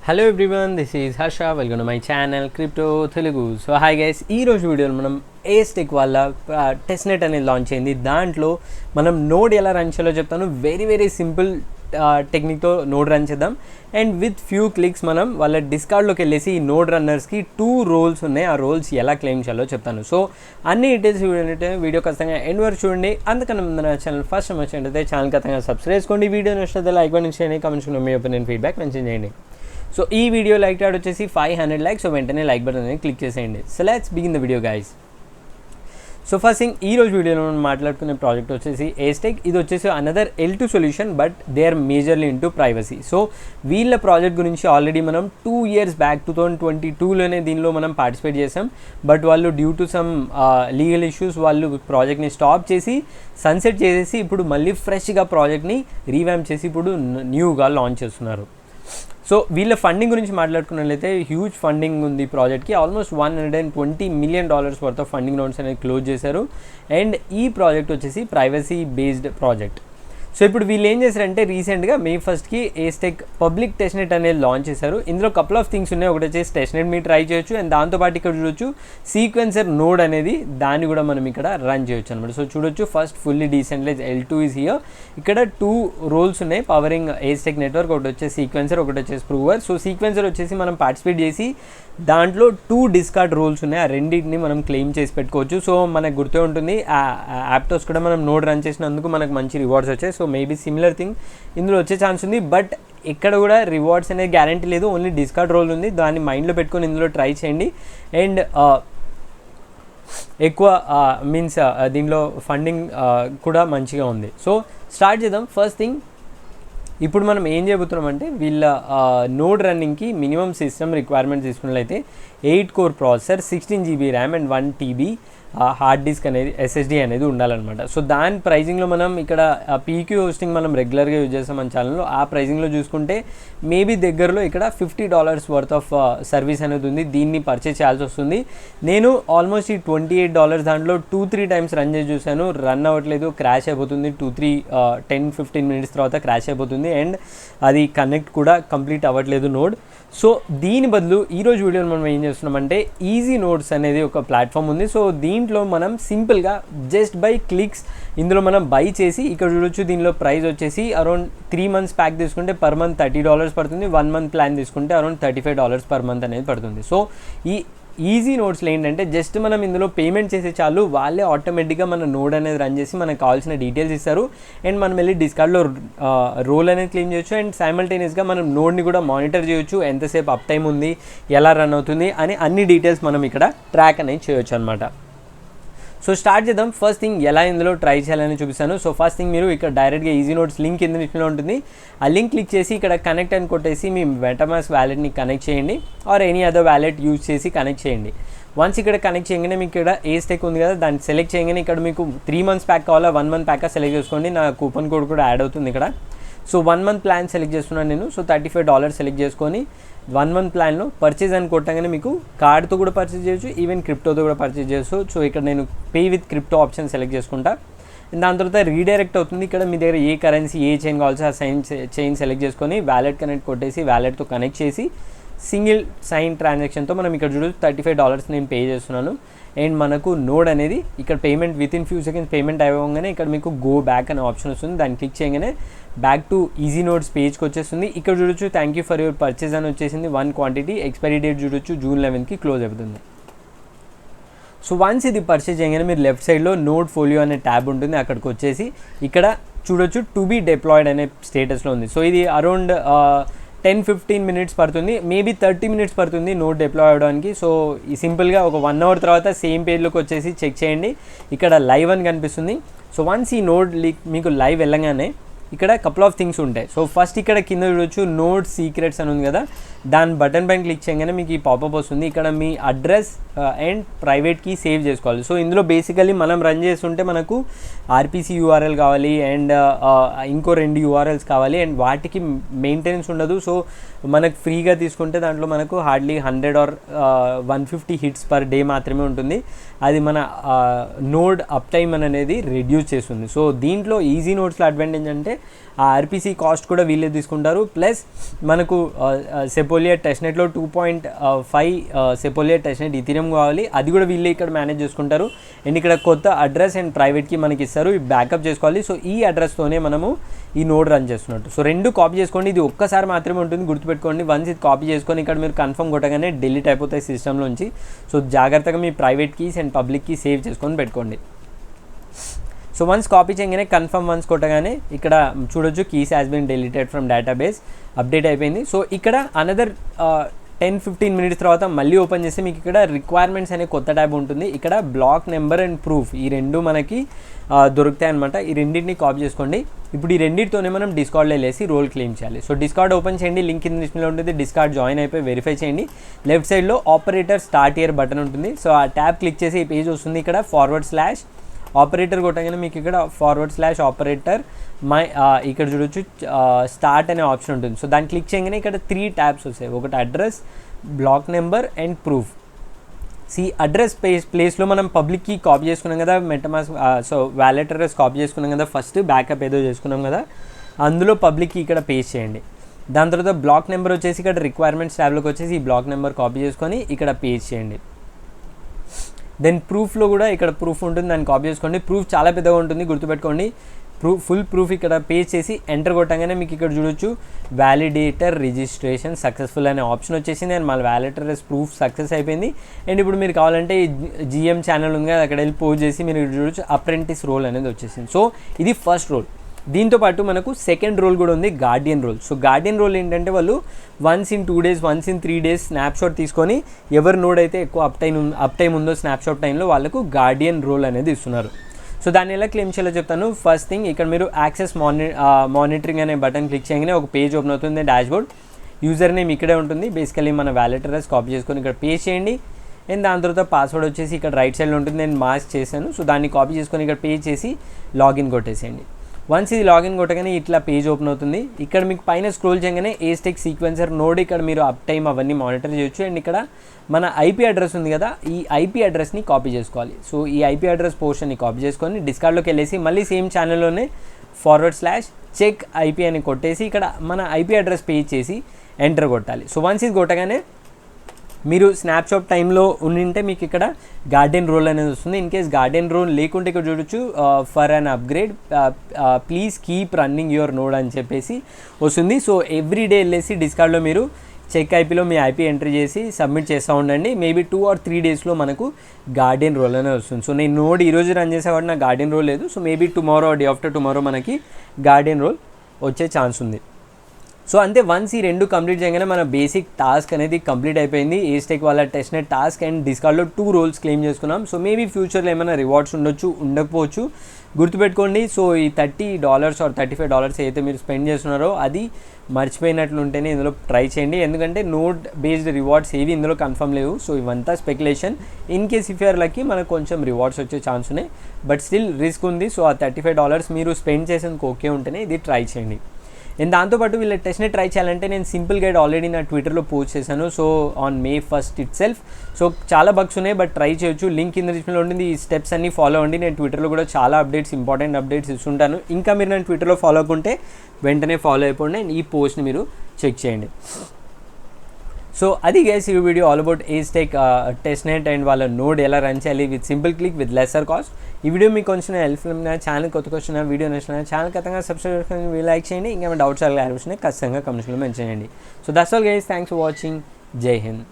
Hello everyone, this is Harsha. Welcome to my channel crypto Telugu. So hi guys, ఈరోజు వీడియోలో మనం ఏస్టెక్ వాళ్ళ టెస్ట్నెట్ అనేది లాంచ్ అయింది. దాంట్లో మనం నోడ్ ఎలా రన్ చేయాలో చెప్తాను. వెరీ సింపుల్ టెక్నిక్తో నోడ్ రన్ చేద్దాం. అండ్ విత్ ఫ్యూ క్లిక్స్ మనం వాళ్ళ డిస్కార్డ్లోకి వెళ్ళేసి ఈ నోడ్ రన్నర్స్కి 2 రోల్స్ ఉన్నాయి. ఆ రోల్స్ ఎలా క్లెయిమ్ చేయాలో చెప్తాను. సో అన్ని డీటెయిల్స్ వీడియో ఖచ్చితంగా ఎండ్ వరకు చూడండి. అందుకని మన ఛానల్ ఫస్ట్ టైం వచ్చినట్టయితే ఛానల్ ఖచ్చితంగా సబ్స్క్రైబ్ చేసుకోండి. వీడియో నచ్చితే లైక్ బటన్ చేయండి, కామెంట్స్ మీ ఒపీనియన్ ఫీడ్బ్యాక్ మెన్షన్ చేయండి. సో ఈ వీడియో లైక్ టాడ్ వచ్చేసి 500 likes. సో వెంటనే లైక్ బటన్ అనేది క్లిక్ చేసేయండి. So let's begin the video guys. So first thing, ఈ రోజు వీడియోలో మనం మాట్లాడుకునే ప్రాజెక్ట్ వచ్చేసి ఏస్టెక్. ఇది వచ్చేసి another L2 solution, but they are majorly into privacy. So వీళ్ళ ప్రాజెక్ట్ గురించి ఆల్రెడీ మనం 2 years బ్యాక్ 2022లోనే దీనిలో మనం పార్టిసిపేట్ చేసాం. బట్ వాళ్ళు due to some legal issues వాళ్ళు ప్రాజెక్ట్ని స్టాప్ చేసి సన్సెట్ చేసేసి ఇప్పుడు మళ్ళీ ఫ్రెష్గా ప్రాజెక్ట్ని రీవ్యాంప్ చేసి ఇప్పుడు న్యూగా లాంచ్ చేస్తున్నారు. సో వీళ్ళ ఫండింగ్ గురించి మాట్లాడుకున్నట్లయితే హ్యూజ్ ఫండింగ్ ఉంది ప్రాజెక్ట్కి. Almost $120 million worth of funding rounds అనేది క్లోజ్ చేశారు. అండ్ ఈ ప్రాజెక్ట్ వచ్చేసి ప్రైవసీ బేస్డ్ ప్రాజెక్ట్. సో ఇప్పుడు వీళ్ళు ఏం చేశారంటే రీసెంట్గా May 1st ఏస్టెక్ పబ్లిక్ టెస్ట్నెట్ అనేది లాంచ్ చేశారు. ఇందులో కపుల్ ఆఫ్ థింగ్స్ ఉన్నాయి. ఒకటి వచ్చేసి టెస్ట్నెట్ మీరు ట్రై చేయొచ్చు. అండ్ దాంతోపాటు ఇక్కడ చూడొచ్చు సీక్వెన్సర్ నోడ్ అనేది, దాన్ని కూడా మనం ఇక్కడ రన్ చేయొచ్చు అనమాట. సో చూడొచ్చు, first fully decentralise L2 is here. ఇక్కడ 2 రోల్స్ ఉన్నాయి పవరింగ్ ఏస్టెక్ నెట్వర్క్. ఒకటి వచ్చేసి సీక్వెన్సర్, ఒకటి వచ్చేసి ప్రూవర్. సో సీక్వెన్సర్ వచ్చేసి మనం పార్టిసిపేట్ చేసి దాంట్లో 2 డిస్కార్డ్ రోల్స్ ఉన్నాయి. ఆ రెండింటిని మనం క్లెయిమ్ చేసి పెట్టుకోవచ్చు. సో మనకు గుర్తే ఉంటుంది, ఆ యాప్టోస్ కూడా మనం నోడ్ రన్ చేసినందుకు మనకు మంచి రివార్డ్స్ వచ్చాయి. సో మేబీ సిమిలర్ థింగ్ ఇందులో వచ్చే ఛాన్స్ ఉంది. బట్ ఇక్కడ కూడా రివార్డ్స్ అనేది గ్యారంటీ లేదు, ఓన్లీ డిస్కార్డ్ రోల్ ఉంది. దాన్ని మైండ్లో పెట్టుకొని ఇందులో ట్రై చేయండి. అండ్ ఎక్కువ మీన్స్ దీనిలో ఫండింగ్ కూడా మంచిగా ఉంది. సో స్టార్ట్ చేద్దాం. ఫస్ట్ థింగ్, ఇప్పుడు మనం ఏం చేయబోతున్నాం అంటే వీళ్ళ నోడ్ రన్నింగ్కి మినిమం సిస్టమ్ రిక్వైర్మెంట్ తీసుకున్నట్లయితే 8 core processor, 16 GB RAM and 1 TB hard disk అనేది SSD అనేది ఉండాలన్నమాట. సో దాని ప్రైజింగ్లో మనం ఇక్కడ PQ హోస్టింగ్ మనం రెగ్యులర్గా యూజ్ చేస్తాం మన ఛానల్లో. ఆ ప్రైజింగ్లో చూసుకుంటే మేబీ దగ్గరలో ఇక్కడ $50 వర్త్ ఆఫ్ సర్వీస్ అనేది ఉంది. దీన్ని పర్చేస్ చేయాల్సి వస్తుంది. నేను ఆల్మోస్ట్ ఈ $28 దాంట్లో 2-3 times రన్ చేసి చూశాను. రన్ అవ్వట్లేదు, క్రాష్ అయిపోతుంది. 10-15 minutes తర్వాత క్రాష్ అయిపోతుంది. అండ్ అది కనెక్ట్ కూడా కంప్లీట్ అవ్వట్లేదు నోడ్. సో దీని బదులు ఈరోజు వీడియోలో మనం ఏం చేస్తున్నామంటే ఈజీ నోడ్స్ అనేది ఒక ప్లాట్ఫామ్ ఉంది. సో దీంట్లో మనం సింపుల్గా జస్ట్ బై క్లిక్స్ ఇందులో మనం బై చేసి ఇక్కడ చూడొచ్చు. దీనిలో ప్రైస్ వచ్చేసి అరౌండ్ 3 months ప్యాక్ తీసుకుంటే పర్ మంత్ $30 పడుతుంది. 1 month ప్లాన్ తీసుకుంటే అరౌండ్ $35 పర్ మంత్ అనేది పడుతుంది. సో ఈ ఈజీ నోడ్స్లో ఏంటంటే జస్ట్ మనం ఇందులో పేమెంట్ చేసే చాలు, వాళ్ళే ఆటోమేటిక్గా మన నోడ్ అనేది రన్ చేసి మనకు కావాల్సిన డీటెయిల్స్ ఇస్తారు. అండ్ మనం వెళ్ళి డిస్కార్డ్లో రోల్ అనేది క్లెయిమ్ చేయొచ్చు. అండ్ సైమల్టేనియస్గా మనం నోడ్ని కూడా మానిటర్ చేయొచ్చు, ఎంతసేపు అప్ టైం ఉంది, ఎలా రన్ అవుతుంది అని అన్ని డీటెయిల్స్ మనం ఇక్కడ ట్రాక్ అనేది చేయొచ్చు అనమాట. సో స్టార్ట్ చేద్దాం. ఫస్ట్ థింగ్, ఎలా ఇందులో ట్రై చేయాలని చూపిస్తాను. సో ఫస్ట్ థింగ్, మీరు ఇక్కడ డైరెక్ట్గా ఈజీ నోట్స్ లింక్ కింద ఉంటుంది. ఆ లింక్ క్లిక్ చేసి ఇక్కడ కనెక్ట్ అని కొట్టేసి మీ మెటామాస్క్ వ్యాలెట్ని కనెక్ట్ చేయండి, or any other wallet use చేసి కనెక్ట్ చేయండి. వన్స్ ఇక్కడ కనెక్ట్ చేయగానే మీకు ఇక్కడ ఏస్టెక్ ఉంది కదా, దాన్ని సెలెక్ట్ చేయగానే ఇక్కడ మీకు 3 months ప్యాక్ కావాలా, 1 month ప్యాక్ సెలెక్ట్ చేసుకోండి. నా కూపన్ కోడ్ కూడా యాడ్ అవుతుంది ఇక్కడ. సో 1 month ప్లాన్ సెలెక్ట్ చేస్తున్నాను నేను. సో $35 సెలెక్ట్ చేసుకొని 1 month ప్లాన్లో పర్చేజ్ అని కొట్టగానే మీకు కార్డ్తో కూడా పర్చేజ్ చేయొచ్చు, ఈవెన్ క్రిప్టోతో కూడా పర్చేజ్ చేయొచ్చు. సో ఇక్కడ నేను pay with crypto option select చేసుకుంటా. దాని తర్వాత రీడైరెక్ట్ అవుతుంది. ఇక్కడ మీ దగ్గర ఏ కరెన్సీ, ఏ చైన్ కావాల్సి ఆ చైన్ సెలెక్ట్ చేసుకొని వ్యాలెట్ కనెక్ట్ కొట్టేసి వ్యాలెట్తో కనెక్ట్ చేసి సింగిల్ సైన్ ట్రాన్సాక్షన్తో మనం ఇక్కడ చూడొచ్చు $35 నేను పే చేస్తున్నాను. అండ్ మనకు నోడ్ అనేది ఇక్కడ payment within few seconds payment అవ్వగానే ఇక్కడ మీకు గో బ్యాక్ అనే ఆప్షన్ వస్తుంది. దాన్ని క్లిక్ చేయగానే బ్యాక్ టు ఈజీ నోడ్స్ పేజ్కి వచ్చేస్తుంది. ఇక్కడ చూడొచ్చు thank you for your purchase అని వచ్చేసింది. 1 quantity, ఎక్స్పైరీ డేట్ చూడొచ్చు June 11th క్లోజ్ అవుతుంది. సో వన్స్ ఇది పర్చేజ్ చేయగానే మీరు లెఫ్ట్ సైడ్లో నోడ్ ఫోలియో అనే ట్యాబ్ ఉంటుంది. అక్కడికి వచ్చేసి ఇక్కడ చూడొచ్చు టు బీ డిప్లాయిడ్ అనే స్టేటస్లో ఉంది. సో ఇది అరౌండ్ 10-15 minutes పడుతుంది, మేబీ 30 minutes పడుతుంది నోడ్ డిప్లాయ్ అవ్వడానికి. సో ఈ సింపుల్గా ఒక 1 hour తర్వాత సేమ్ పేజ్లోకి వచ్చేసి చెక్ చేయండి. ఇక్కడ లైవ్ అని కనిపిస్తుంది. సో వన్స్ ఈ నోడ్ మీకు లైవ్ వెళ్ళగానే ఇక్కడ కపుల్ ఆఫ్ థింగ్స్ ఉంటాయి. సో ఫస్ట్ ఇక్కడ కింద చూడొచ్చు నోడ్ సీక్రెట్స్ అని ఉంది కదా, దాని బటన్ పైన క్లిక్ చేయగానే మీకు ఈ పాపప్ వస్తుంది. ఇక్కడ మీ address and private key save చేసుకోవాలి. సో ఇందులో బేసికలీ మనం రన్ చేస్తుంటే మనకు RPC URL కావాలి అండ్ ఇంకో 2 URLs కావాలి. అండ్ వాటికి మెయింటెనెన్స్ ఉండదు. సో మనకు ఫ్రీగా తీసుకుంటే దాంట్లో మనకు hardly 100 or 150 hits per day మాత్రమే ఉంటుంది. అది మన నోడ్ అప్ టైమ్ అనేది రెడ్యూస్ చేస్తుంది. సో దీంట్లో ఈజీ నోడ్స్లో అడ్వాంటేజ్ అంటే ఆ ఆర్పిసి కాస్ట్ కూడా వీళ్ళే తీసుకుంటారు. ప్లస్ మనకు సెపోలియర్ టెస్ట్నెట్లో 2.5 సెపోలియర్ టెస్ట్నెట్ ఇథీరియం కావాలి, అది కూడా వీళ్ళే ఇక్కడ మేనేజ్ చేసుకుంటారు. అండ్ ఇక్కడ కొత్త అడ్రస్ అండ్ ప్రైవేట్కి మనకి ఇస్తారు, ఈ బ్యాకప్ చేసుకోవాలి. సో ఈ అడ్రస్తోనే మనము ఈ నోడ్ రన్ చేస్తున్నట్టు. సో రెండు కాపీ చేసుకోండి, ఇది ఒక్కసారి మాత్రమే ఉంటుంది గుర్తుపెట్టుకోండి. వన్స్ ఇది కాపీ చేసుకొని ఇక్కడ మీరు కన్ఫర్మ్ కొట్టగానే డిలీట్ అయిపోతాయి సిస్టంలోంచి. సో జాగ్రత్తగా మీ private keys and public key save చేసుకొని పెట్టుకోండి. సో వన్స్ కాపీ చేయగానే కన్ఫర్మ్ వన్స్ కొట్టగానే ఇక్కడ చూడొచ్చు keys has been deleted from database, update అయిపోయింది. సో ఇక్కడ అనదర్ 10-15 మినిట్స్ తర్వాత మళ్ళీ ఓపెన్ చేస్తే మీకు ఇక్కడ రిక్వైర్మెంట్స్ అనే కొత్త ట్యాబ్ ఉంటుంది. ఇక్కడ బ్లాక్ నెంబర్ అండ్ ప్రూఫ్ ఈ రెండు మనకి దొరుకుతాయి అనమాట. ఈ రెండింటిని కాపీ చేసుకోండి. ఇప్పుడు ఈ రెండింటితోనే మనం డిస్కార్డ్లో వెళ్ళేసి రోల్ క్లెయిమ్ చేయాలి. సో డిస్కార్డ్ ఓపెన్ చేయండి, లింక్ కింద డిస్ప్లేలో ఉంటుంది. డిస్కార్డ్ జాయిన్ అయిపోయి వెరిఫై చేయండి. లెఫ్ట్ సైడ్లో ఆపరేటర్ స్టార్ట్ ఇయర్ బటన్ ఉంటుంది. సో ఆ ట్యాబ్ క్లిక్ చేసి ఈ పేజ్ వస్తుంది. ఇక్కడ / ఆపరేటర్ కొట్టగానే మీకు ఇక్కడ / ఆపరేటర్ ఇక్కడ చూడొచ్చు స్టార్ట్ అనే ఆప్షన్ ఉంటుంది. సో దాన్ని క్లిక్ చేయగానే ఇక్కడ 3 ట్యాబ్స్ వస్తాయి. ఒకటి address, block number and proof. Address ప్లేస్లో మనం పబ్లిక్ కీ కాపీ చేసుకున్నాం కదా, MetaMask so wallet address copy చేసుకున్నాం కదా, ఫస్ట్ బ్యాకప్ ఏదో చేసుకున్నాం కదా, అందులో పబ్లిక్ కీ ఇక్కడ పేస్ట్ చేయండి. దాని తర్వాత బ్లాక్ నెంబర్ వచ్చేసి ఇక్కడ రిక్వైర్మెంట్స్ ట్యాబ్లోకి వచ్చేసి ఈ బ్లాక్ నెంబర్ కాపీ చేసుకొని ఇక్కడ పేస్ట్ చేయండి. దెన్ ప్రూఫ్లో కూడా ఇక్కడ ప్రూఫ్ ఉంటుంది, దాన్ని కాపీ చేసుకోండి. ప్రూఫ్ చాలా పెద్దగా ఉంటుంది గుర్తుపెట్టుకోండి. ఫుల్ ప్రూఫ్ ఇక్కడ పేస్ట్ చేసి ఎంటర్ కొట్టగానే మీకు ఇక్కడ చూడొచ్చు వ్యాలిడేటర్ రిజిస్ట్రేషన్ సక్సెస్ఫుల్ అనే ఆప్షన్ వచ్చేసింది. అండ్ మళ్ళీ వ్యాలిడేటర్ ప్రూఫ్ సక్సెస్ అయిపోయింది. అండ్ ఇప్పుడు మీరు కావాలంటే జిఎం ఛానల్ ఉంది కదా, అక్కడ వెళ్ళి పోస్ట్ చేసి మీరు చూడొచ్చు అప్రెంటిస్ రోల్ అనేది వచ్చేసింది. సో ఇది ఫస్ట్ రోల్. దీంతోపాటు మనకు సెకండ్ రోల్ కూడా ఉంది, guardian role. So guardian role ఏంటంటే వాళ్ళు once in 2 days, once in 3 days snapshot తీసుకొని ఎవరి నోడ్ అయితే ఎక్కువ అప్ టైం ఉందో స్నాప్షాట్ టైంలో వాళ్ళకు గార్డియన్ రోల్ అనేది ఇస్తున్నారు. సో దాన్ని ఎలా క్లెయిమ్ చేయాలో చెప్తాను. ఫస్ట్ థింగ్ ఇక్కడ మీరు యాక్సెస్ మానిటరింగ్ అనే బటన్ క్లిక్ చేయగానే ఒక పేజ్ ఓపెన్ అవుతుంది, డాష్బోర్డ్. యూజర్ నేమ్ ఇక్కడే ఉంటుంది. బేసికలీ మన వ్యాలెట్ అడ్రస్ కాపీ చేసుకొని ఇక్కడ పేస్ట్ చేయండి. అండ్ దాని తర్వాత పాస్వర్డ్ వచ్చేసి ఇక్కడ రైట్ సైడ్లో ఉంటుంది, నేను మార్క్ చేశాను. సో దాన్ని కాపీ చేసుకొని ఇక్కడ పేస్ట్ చేసి లాగిన్ కొట్టేసేయండి. వన్స్ ఇది లాగిన్ కొట్టగానే ఇట్లా పేజ్ ఓపెన్ అవుతుంది. ఇక్కడ మీకు పైన స్క్రోల్ చేయగానే ఏస్టెక్ సీక్వెన్సర్ నోడ్ ఇక్కడ మీరు అప్ టైం అవన్నీ మానిటర్ చేయొచ్చు. అండ్ ఇక్కడ మన ఐపీ అడ్రస్ ఉంది కదా, ఈ ఐపీ అడ్రస్ని కాపీ చేసుకోవాలి. సో ఈ ఐపీ అడ్రస్ పోర్షన్ని కాపీ చేసుకొని డిస్కార్డ్లోకి వెళ్ళేసి మళ్ళీ సేమ్ ఛానల్లోనే /చెక్ ఐపీ అని కొట్టేసి ఇక్కడ మన ఐపీ అడ్రస్ పేజ్ చేసి ఎంటర్ కొట్టాలి. సో వన్స్ ఇది కొట్టగానే మీరు స్నాప్షాట్ టైంలో ఉండింటే మీకు ఇక్కడ గార్డియన్ రోల్ అనేది వస్తుంది. ఇన్ కేస్ గార్డియన్ రోల్ లేకుంటే ఇక్కడ చూడొచ్చు for an upgrade please keep running your node అని చెప్పేసి వస్తుంది. సో ఎవ్రీ డే వెళ్ళేసి డిస్కార్డ్లో మీరు చెక్ ఐపీలో మీ ఐపీ ఎంట్రీ చేసి సబ్మిట్ చేస్తూ ఉండండి. మేబీ 2 or 3 daysలో మనకు గార్డియన్ రోల్ అనేది వస్తుంది. సో నేను నోడ్ ఈరోజు రన్ చేసే కాబట్టి నాకు గార్డియన్ రోల్ లేదు. So maybe tomorrow day after tomorrow మనకి గార్డియన్ రోల్ వచ్చే ఛాన్స్ ఉంది. సో అంతే, వన్స్ ఈ రెండు కంప్లీట్ చేయగానే మన బేసిక్ టాస్క్ అనేది కంప్లీట్ అయిపోయింది. ఏస్టెక్ వాళ్ళ టెస్ట్నెట్ టాస్క్ అండ్ డిస్కార్డ్లో 2 roles క్లెయిమ్ చేసుకున్నాం. సో మేబీ ఫ్యూచర్లో ఏమైనా రివార్డ్స్ ఉండొచ్చు, ఉండకపోవచ్చు, గుర్తుపెట్టుకోండి. సో ఈ $30 or $35 అయితే మీరు స్పెండ్ చేస్తున్నారో అది మర్చిపోయినట్లు ఉంటేనే ఇందులో ట్రై చేయండి. ఎందుకంటే నోడ్ బేస్డ్ రివార్డ్స్ ఏవి ఇందులో కన్ఫర్మ్ లేవు. సో ఇవంతా speculation. In case if you're lucky మనకు కొంచెం రివార్డ్స్ వచ్చే ఛాన్స్ ఉన్నాయి, బట్ స్టిల్ రిస్క్ ఉంది. సో ఆ $35 మీరు స్పెండ్ చేసేందుకు ఓకే ఉంటేనే ఇది ట్రై చేయండి. నేను దాంతోపాటు వీళ్ళ టెస్ట్ని ట్రై చేయాలంటే నేను సింపుల్ గైడ్ ఆల్రెడీ నా ట్విట్టర్లో పోస్ట్ చేశాను. So on May 1st it self. So చాలా బగ్స్ ఉన్నాయి, బట్ ట్రై చేయొచ్చు. లింక్ కింద డిస్ప్లేలో ఉంటుంది. ఈ స్టెప్స్ అన్ని ఫాలో అవ్వండి. నేను ట్విట్టర్లో కూడా చాలా అప్డేట్స్, ఇంపార్టెంట్ అప్డేట్స్ ఇస్తుంటాను. ఇంకా మీరు నేను ట్విట్టర్లో ఫాలో అవ్వకుంటే వెంటనే ఫాలో అయిపోండి. ఈ పోస్ట్ని మీరు చెక్ చేయండి. సో అది గైస్ ఈ వీడియో ఆల్ అబౌట్ ఏస్టెక్ టెస్ట్నెట్ అండ్ వాళ్ళ నోడ్ ఎలా రన్ చేయాలి with simple click with lesser cost. ఈ వీడియో మీకు కొంచెం హెల్ప్ఫుల్ అయినా, ఛానల్ కొత్తగా వచ్చిన వీడియో నచ్చిన ఛానల్ ఖచ్చితంగా సబ్స్క్రైబ్ చేసుకొని లైక్ చేయండి. ఇంకా డౌట్స్ అలా అనిపిస్తున్నాయి ఖచ్చితంగా కమెంట్స్లో మెన్షన్ చేయండి. So that's all guys, thanks for watching. జై హింద్.